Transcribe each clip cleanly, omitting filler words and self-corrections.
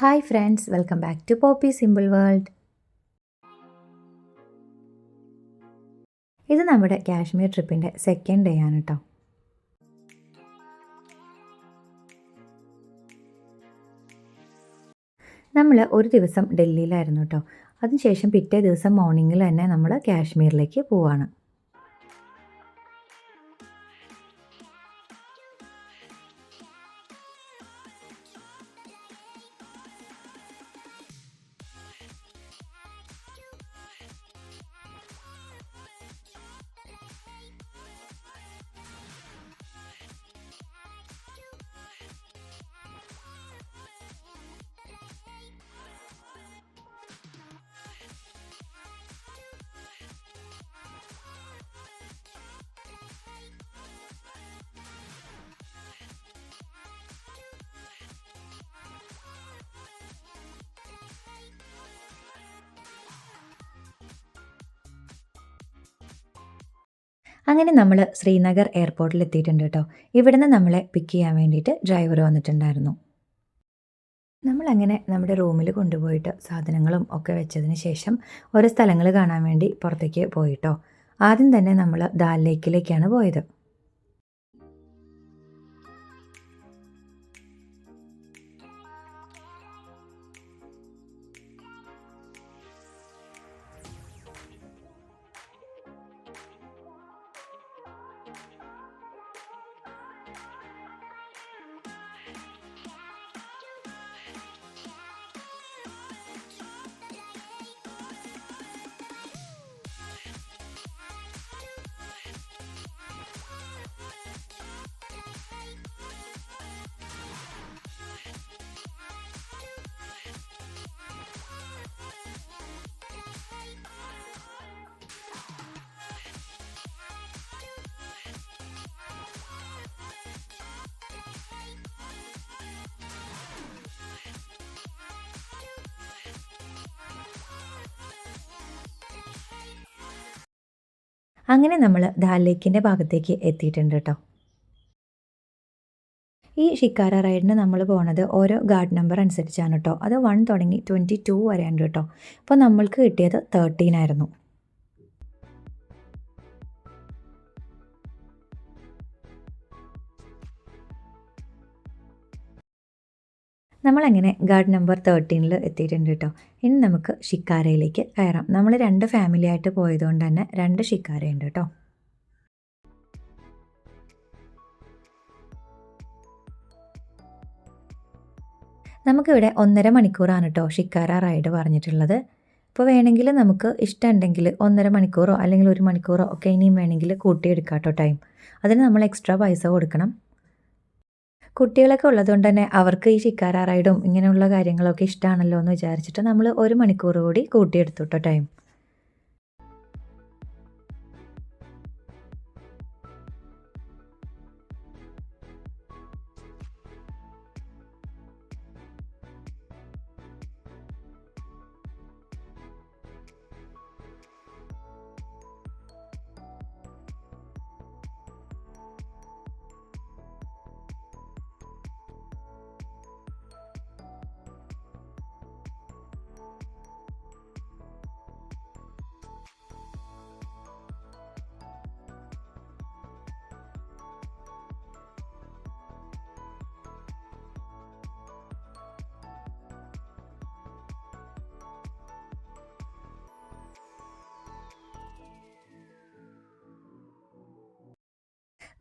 Hi friends, welcome back to Poppy Simple World. ഇത് നമ്മുടെ Kashmir ട്രിപ്പിൻ്റെ second day ആണ് കേട്ടോ. നമ്മൾ ഒരു ദിവസം ഡൽഹിയിലായിരുന്നു കേട്ടോ. അതിനുശേഷം പിറ്റേ ദിവസം മോർണിംഗിൽ തന്നെ നമ്മൾ കാശ്മീരിലേക്ക് പോവാണ്. അങ്ങനെ നമ്മൾ ശ്രീനഗർ എയർപോർട്ടിൽ എത്തിയിട്ടുണ്ട് കേട്ടോ. ഇവിടുന്ന് നമ്മളെ പിക്ക് ചെയ്യാൻ വേണ്ടിയിട്ട് ഡ്രൈവർ വന്നിട്ടുണ്ടായിരുന്നു. നമ്മളങ്ങനെ നമ്മുടെ റൂമിൽ കൊണ്ടുപോയിട്ട് സാധനങ്ങളും ഒക്കെ വെച്ചതിന് ശേഷം ഓരോ സ്ഥലങ്ങൾ കാണാൻ വേണ്ടി പുറത്തേക്ക് പോയിട്ടോ. ആദ്യം തന്നെ നമ്മൾ ദാൽ ലേക്കിലേക്കാണ് പോയത്. അങ്ങനെ നമ്മൾ ദാൽ ലേക്കിൻ്റെ ഭാഗത്തേക്ക് എത്തിയിട്ടുണ്ട് കേട്ടോ. ഈ ഷിക്കാര റൈഡിന് നമ്മൾ പോണത് ഓരോ ഗാർഡ് നമ്പർ അനുസരിച്ചാണ് കേട്ടോ. അത് 1 തുടങ്ങി 22 വരെയുണ്ട് കേട്ടോ. അപ്പോൾ നമ്മൾക്ക് കിട്ടിയത് 13 ആയിരുന്നു. നമ്മളങ്ങനെ ഗാർഡ് നമ്പർ 13 എത്തിയിട്ടുണ്ട് കേട്ടോ. ഇനി നമുക്ക് ഷിക്കാരയിലേക്ക് കയറാം. നമ്മൾ 2 ഫാമിലി ആയിട്ട് പോയതുകൊണ്ട് തന്നെ 2 ഷിക്കാരയുണ്ട് കേട്ടോ. നമുക്കിവിടെ 1.5 മണിക്കൂറാണ് കേട്ടോ ഷിക്കാര റൈഡ് പറഞ്ഞിട്ടുള്ളത്. ഇപ്പോൾ വേണമെങ്കിൽ നമുക്ക് ഇഷ്ടമുണ്ടെങ്കിൽ 1.5 മണിക്കൂറോ അല്ലെങ്കിൽ 1 മണിക്കൂറോ ഒക്കെ ഇനിയും വേണമെങ്കിൽ കൂട്ടിയെടുക്കാം കേട്ടോ ടൈം. അതിന് നമ്മൾ എക്സ്ട്രാ പൈസ കൊടുക്കണം. കുട്ടികളൊക്കെ ഉള്ളതുകൊണ്ട് തന്നെ അവർക്ക് ഈ ഷിക്കാര റൈഡും ഇങ്ങനെയുള്ള കാര്യങ്ങളൊക്കെ ഇഷ്ടമാണല്ലോ എന്ന് വിചാരിച്ചിട്ട് നമ്മൾ 1 മണിക്കൂർ കൂടി കൂട്ടിയെടുത്തു കേട്ടോ ടൈം.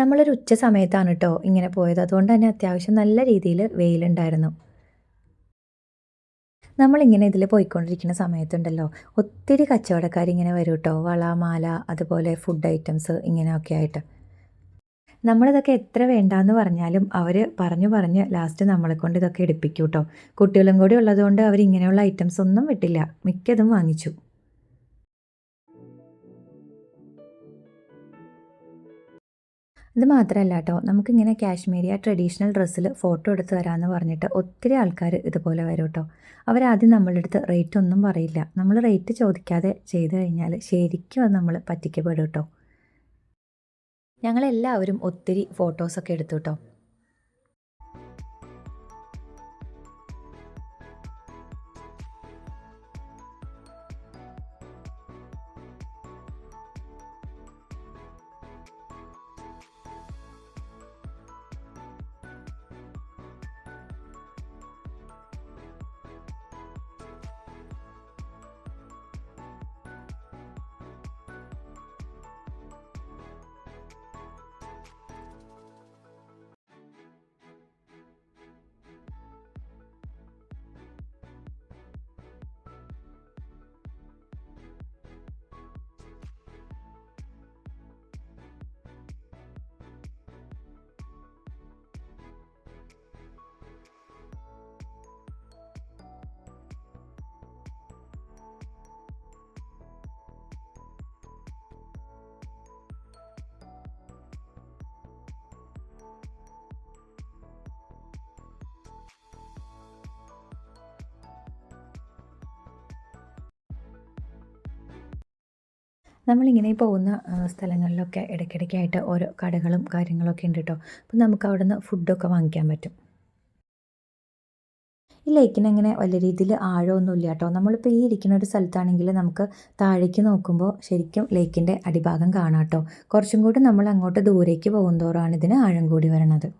നമ്മളൊരു ഉച്ച സമയത്താണ് കേട്ടോ ഇങ്ങനെ പോയത്. അതുകൊണ്ട് തന്നെ അത്യാവശ്യം നല്ല രീതിയിൽ വെയിലുണ്ടായിരുന്നു. നമ്മളിങ്ങനെ ഇതിൽ പോയിക്കൊണ്ടിരിക്കുന്ന സമയത്തുണ്ടല്ലോ ഒത്തിരി കച്ചവടക്കാരിങ്ങനെ വരും കേട്ടോ. വള, മാല, അതുപോലെ ഫുഡ് ഐറ്റംസ് ഇങ്ങനെയൊക്കെ ആയിട്ട്. നമ്മളിതൊക്കെ എത്ര വേണ്ടാന്ന് പറഞ്ഞാലും അവർ പറഞ്ഞ് ലാസ്റ്റ് നമ്മളെ കൊണ്ട് ഇതൊക്കെ എടുപ്പിക്കും കേട്ടോ. കുട്ടികളും കൂടി ഉള്ളതുകൊണ്ട് അവർ ഇങ്ങനെയുള്ള ഐറ്റംസ് ഒന്നും വിട്ടില്ല, മിക്കതും വാങ്ങിച്ചു. ഇത് മാത്രമല്ല കേട്ടോ, നമുക്കിങ്ങനെ കാശ്മീരിയ ട്രഡീഷണൽ ഡ്രസ്സിൽ ഫോട്ടോ എടുത്ത് തരാമെന്ന് പറഞ്ഞിട്ട് ഒത്തിരി ആൾക്കാർ ഇതുപോലെ വരും കേട്ടോ. അവരാദ്യം നമ്മളുടെ അടുത്ത് റേറ്റ് ഒന്നും പറയില്ല. നമ്മൾ റേറ്റ് ചോദിക്കാതെ ചെയ്ത് കഴിഞ്ഞാൽ ശരിക്കും അത് നമ്മൾ പറ്റിക്കപ്പെടും കേട്ടോ. ഞങ്ങളെല്ലാവരും ഒത്തിരി ഫോട്ടോസൊക്കെ എടുത്തു കേട്ടോ. നമ്മളിങ്ങനെ പോകുന്ന സ്ഥലങ്ങളിലൊക്കെ ഇടയ്ക്കിടയ്ക്കായിട്ട് ഓരോ കടകളും കാര്യങ്ങളൊക്കെ ഉണ്ട് കേട്ടോ. അപ്പോൾ നമുക്ക് അവിടുന്ന് ഫുഡൊക്കെ വാങ്ങിക്കാൻ പറ്റും. ഈ ലേക്കിനങ്ങനെ വലിയ രീതിയിൽ ആഴമൊന്നുമില്ല കേട്ടോ. നമ്മളിപ്പോൾ ഈ ഇരിക്കുന്ന ഒരു സ്ഥലത്താണെങ്കിൽ നമുക്ക് താഴേക്ക് നോക്കുമ്പോൾ ശരിക്കും ലേക്കിൻ്റെ അടിഭാഗം കാണാം കേട്ടോ. കുറച്ചും കൂടി നമ്മൾ അങ്ങോട്ട് ദൂരേക്ക് പോകുന്തോറാണ് ഇതിന് ആഴം കൂടി വരണത്.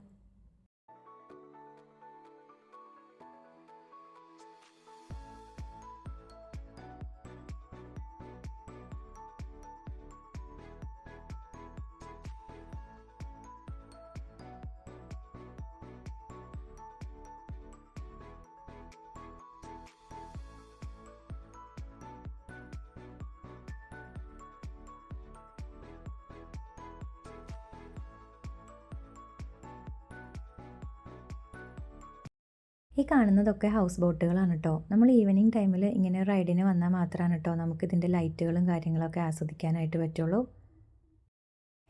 ഈ കാണുന്നതൊക്കെ ഹൗസ് ബോട്ടുകളാണ് കേട്ടോ. നമ്മൾ ഈവനിങ് ടൈമിൽ ഇങ്ങനെ റൈഡിന് വന്നാൽ മാത്രമാണ് കേട്ടോ നമുക്കിതിൻ്റെ ലൈറ്റുകളും കാര്യങ്ങളൊക്കെ ആസ്വദിക്കാനായിട്ട് പറ്റുള്ളൂ.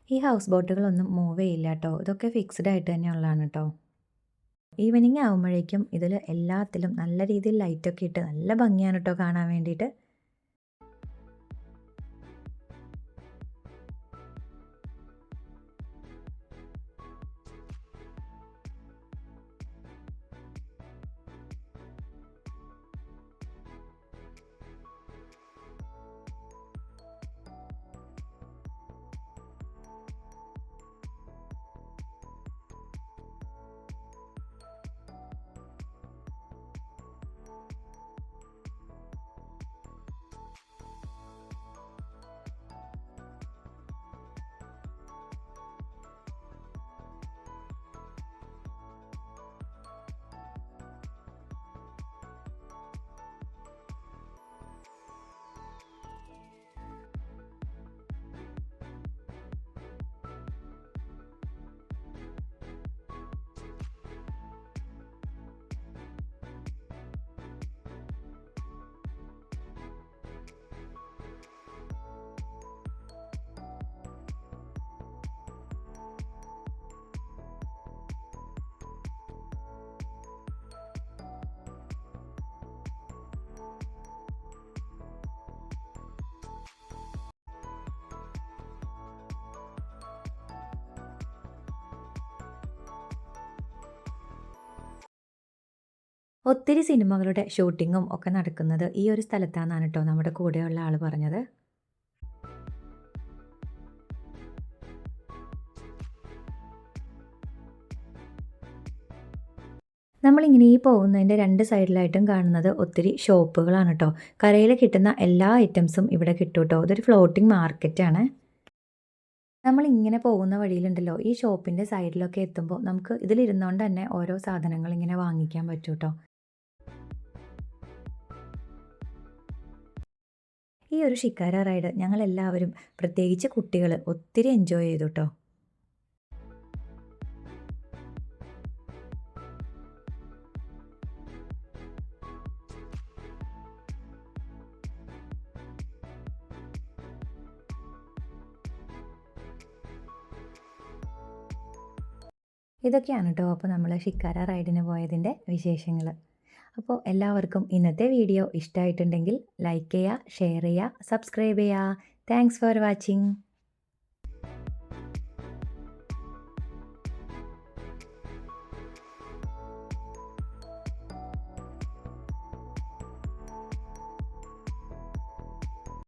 ഈ ഹൗസ് ബോട്ടുകളൊന്നും മൂവ് ചെയ്യില്ല കേട്ടോ. ഇതൊക്കെ ഫിക്സ്ഡ് ആയിട്ട് തന്നെ ഉള്ളതാണ് കേട്ടോ. ഈവനിങ് ആകുമ്പോഴേക്കും ഇതിൽ എല്ലാത്തിലും നല്ല രീതിയിൽ ലൈറ്റൊക്കെ ഇട്ട് നല്ല ഭംഗിയാണ് കേട്ടോ കാണാൻ വേണ്ടിയിട്ട്. ഒത്തിരി സിനിമകളുടെ ഷൂട്ടിങ്ങും ഒക്കെ നടക്കുന്നത് ഈ ഒരു സ്ഥലത്താണെന്നാണ് കേട്ടോ നമ്മുടെ കൂടെയുള്ള ആൾ പറഞ്ഞത്. നമ്മളിങ്ങനെ ഈ പോകുന്നതിൻ്റെ 2 സൈഡിലായിട്ടും കാണുന്നത് ഒത്തിരി ഷോപ്പുകളാണ് കേട്ടോ. കരയിൽ കിട്ടുന്ന എല്ലാ ഐറ്റംസും ഇവിടെ കിട്ടും കേട്ടോ. ഇതൊരു ഫ്ലോട്ടിംഗ് മാർക്കറ്റാണ്. നമ്മളിങ്ങനെ പോകുന്ന വഴിയിലുണ്ടല്ലോ, ഈ ഷോപ്പിൻ്റെ സൈഡിലൊക്കെ എത്തുമ്പോൾ നമുക്ക് ഇതിലിരുന്നുകൊണ്ട് തന്നെ ഓരോ സാധനങ്ങൾ ഇങ്ങനെ വാങ്ങിക്കാൻ പറ്റും കേട്ടോ. ഈ ഒരു ഷിക്കാര റൈഡ് ഞങ്ങളെല്ലാവരും, പ്രത്യേകിച്ച് കുട്ടികൾ, ഒത്തിരി എൻജോയ് ചെയ്തു കേട്ടോ. ഇതൊക്കെയാണ് കേട്ടോ അപ്പോൾ നമ്മൾ ഷിക്കാര റൈഡിന് പോയതിൻ്റെ വിശേഷങ്ങൾ. അപ്പോൾ എല്ലാവർക്കും ഇന്നത്തെ വീഡിയോ ഇഷ്ടമായിട്ടുണ്ടെങ്കിൽ ലൈക്ക് ചെയ്യുക, ഷെയർ ചെയ്യുക, സബ്സ്ക്രൈബ് ചെയ്യുക. Thanks for watching.